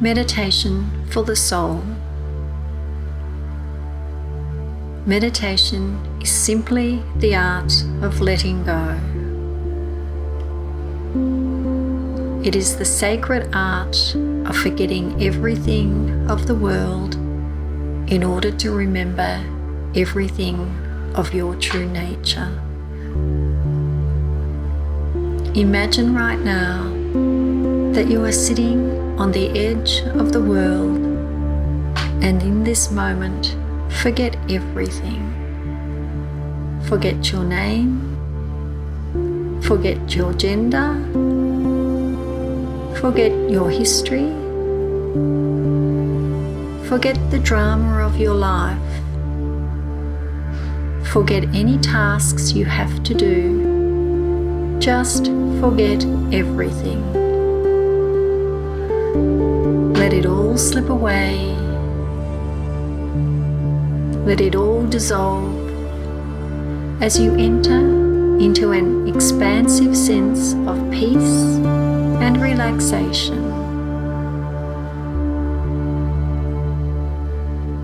Meditation for the soul. Meditation is simply the art of letting go. It is the sacred art of forgetting everything of the world in order to remember everything of your true nature. Imagine right now that you are sitting on the edge of the world, and in this moment, forget everything. Forget your name, forget your gender, forget your history, forget the drama of your life, forget any tasks you have to do. Just forget everything. Let it all slip away. Let it all dissolve as you enter into an expansive sense of peace and relaxation.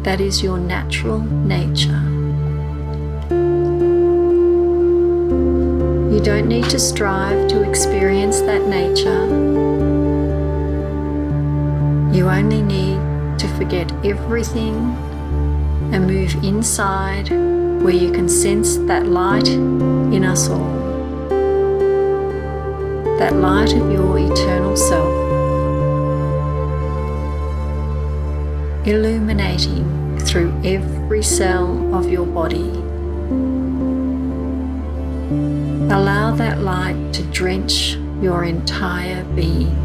That is your natural nature. You don't need to strive to experience that nature. You only need to forget everything and move inside where you can sense that light in us all. That light of your eternal self, illuminating through every cell of your body. Allow that light to drench your entire being.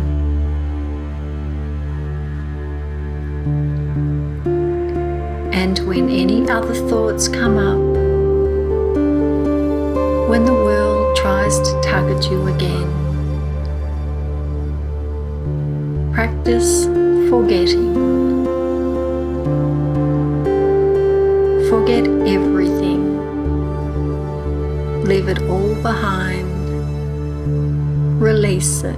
And when any other thoughts come up, when the world tries to tug at you again, practice forgetting. Forget everything. Leave it all behind. Release it.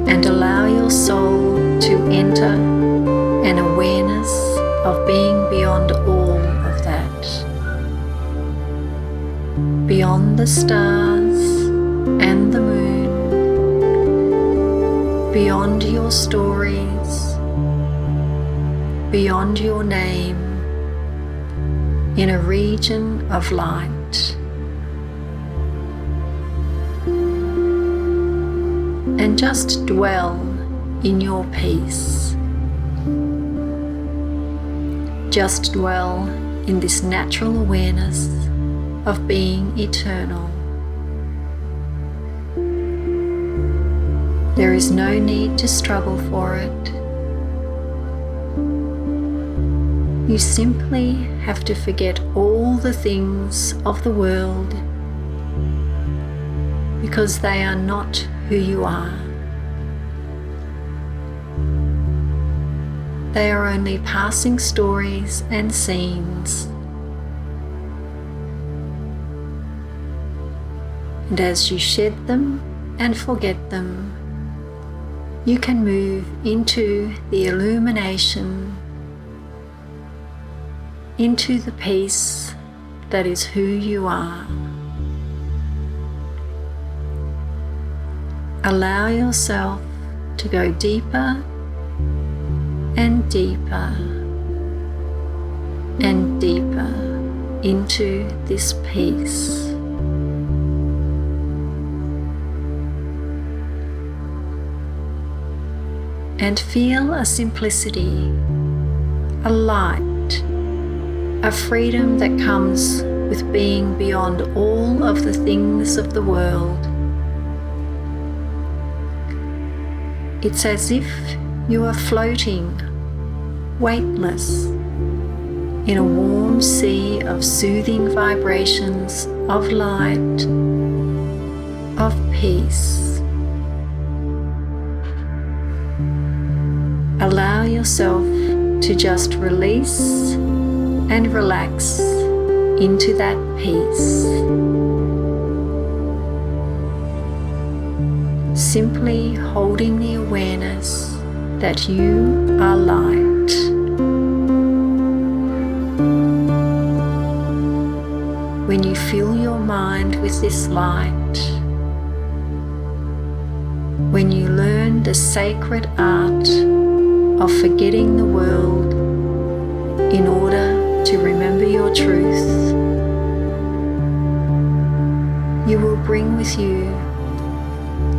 And allow your soul to enter an awareness of being beyond all of that. Beyond the stars and the moon. Beyond your stories. Beyond your name. In a region of light. And just dwell in your peace. Just dwell in this natural awareness of being eternal. There is no need to struggle for it. You simply have to forget all the things of the world because they are not who you are. They are only passing stories and scenes. And as you shed them and forget them, you can move into the illumination, into the peace that is who you are. Allow yourself to go deeper and deeper and deeper into this peace. And feel a simplicity, a light, a freedom that comes with being beyond all of the things of the world. It's as if you are floating, weightless, in a warm sea of soothing vibrations of light, of peace. Allow yourself to just release and relax into that peace. simply holding the awareness that you are light. When you fill your mind with this light, when you learn the sacred art of forgetting the world in order to remember your truth, you will bring with you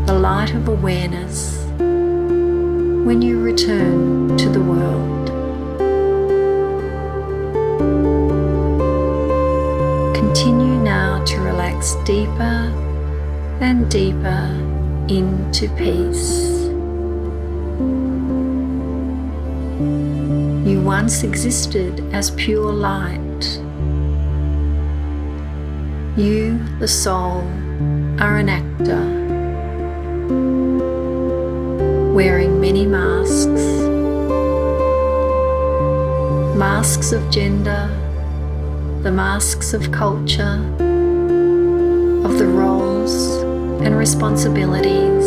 the light of awareness when you return to the world. Continue now to relax deeper and deeper into peace. You once existed as pure light. You, the soul, are an actor, wearing many masks. Masks of gender, the masks of culture, of the roles and responsibilities,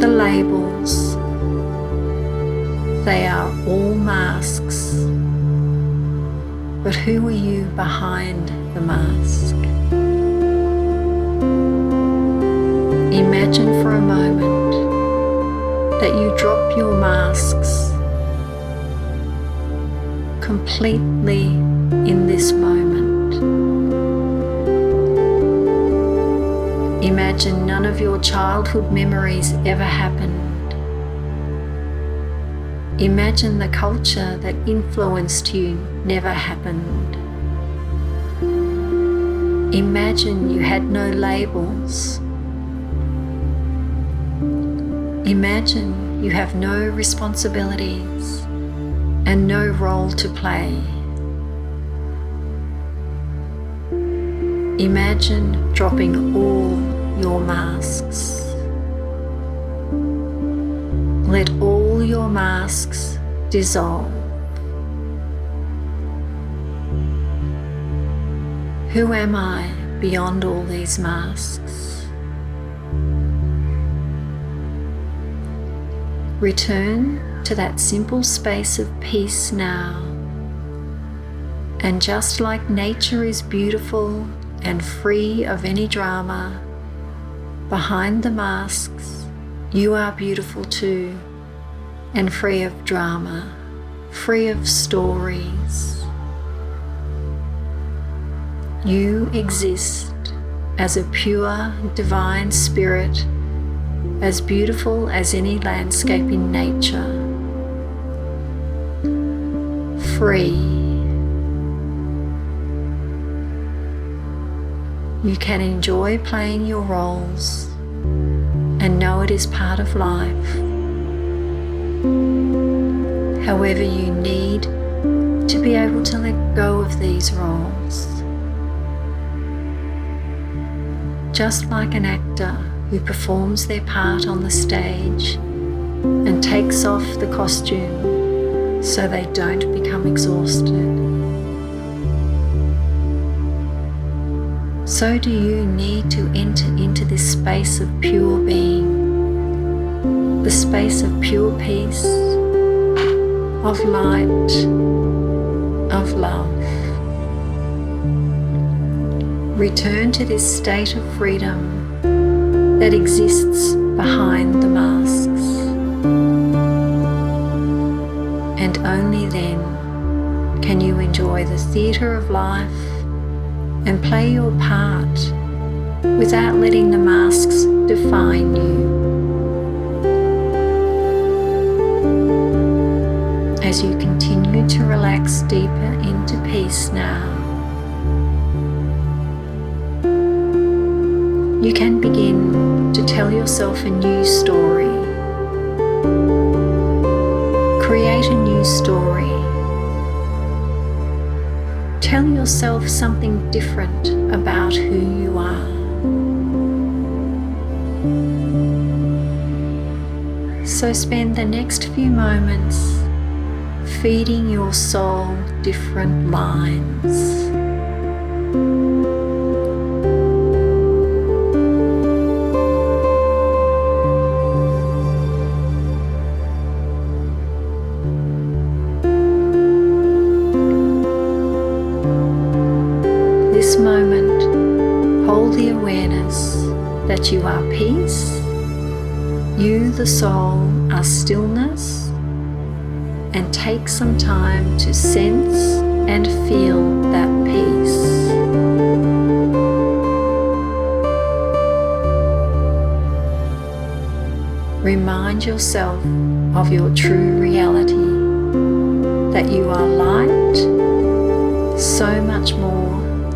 the labels. They are all masks. But who are you behind the mask? Imagine for a moment that you drop your masks completely in this moment. Imagine none of your childhood memories ever happened. Imagine the culture that influenced you never happened. Imagine you had no labels. Imagine you have no responsibilities and no role to play. Imagine dropping all your masks. Let all your masks dissolve. Who am I beyond all these masks? Return to that simple space of peace now. And just like nature is beautiful and free of any drama, behind the masks, you are beautiful too, and free of drama, free of stories. You exist as a pure, divine spirit, as beautiful as any landscape in nature. Free. You can enjoy playing your roles and know it is part of life. However, you need to be able to let go of these roles. Just like an actor who performs their part on the stage and takes off the costume so they don't become exhausted, so do you need to enter into this space of pure being, the space of pure peace, of light, of love. Return to this state of freedom that exists behind the masks. And only then can you enjoy the theatre of life and play your part without letting the masks define you. As you continue to relax deeper into peace now, you can begin to tell yourself a new story. Create a new story. Tell yourself something different about who you are. So spend the next few moments feeding your soul different lines. this moment, hold the awareness that you are peace, you, the soul, are stillness, and take some time to sense and feel that peace. Remind yourself of your true reality, that you are light, so much more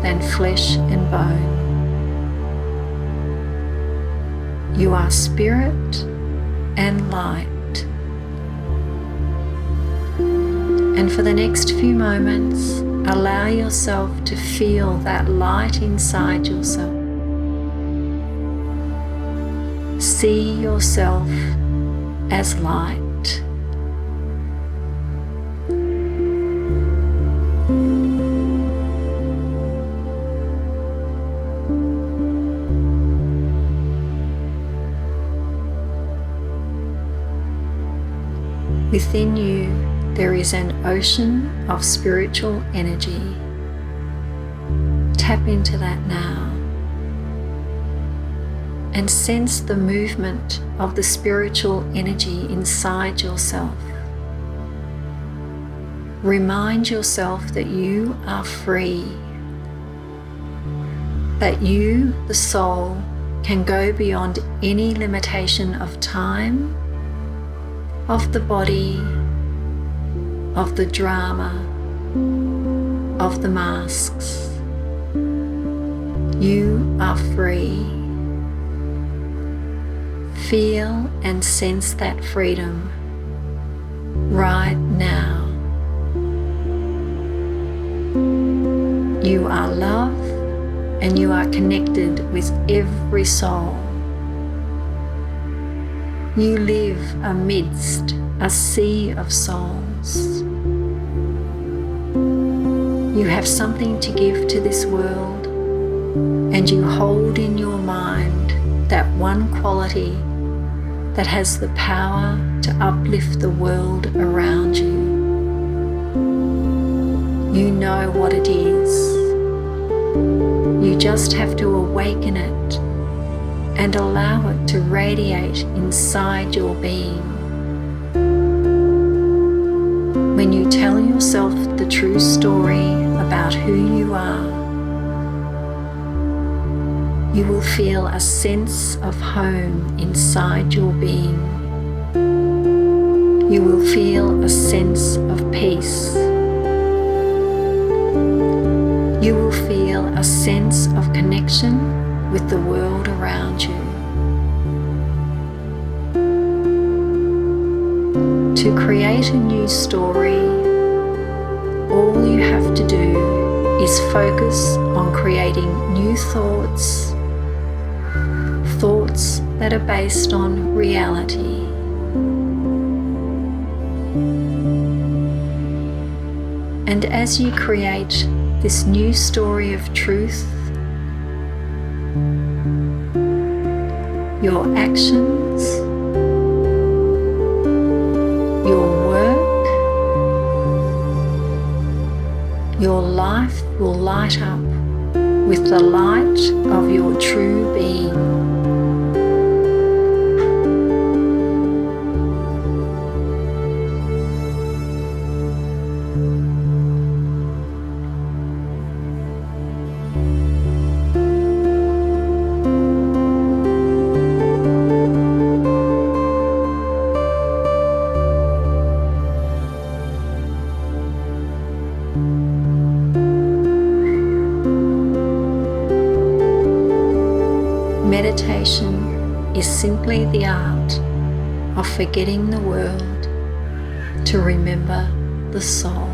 than flesh and bone. You are spirit and light. And for the next few moments, allow yourself to feel that light inside yourself. See yourself as light. Within you, there is an ocean of spiritual energy. Tap into that now and sense the movement of the spiritual energy inside yourself. Remind yourself that you are free, that you, the soul, can go beyond any limitation of time, of the body, of the drama, of the masks. You are free. Feel and sense that freedom right now. You are love and you are connected with every soul. You live amidst a sea of souls. You have something to give to this world, and you hold in your mind that one quality that has the power to uplift the world around you. You know what it is. You just have to awaken it and allow it to radiate inside your being. When you tell yourself the true story about who you are, you will feel a sense of home inside your being. You will feel a sense of peace. You will feel a sense of connection with the world around you. To create a new story, all you have to do is focus on creating new thoughts, thoughts that are based on reality. And as you create this new story of truth, your actions, your work, your life will light up with the light of your true being. Meditation is simply the art of forgetting the world to remember the soul.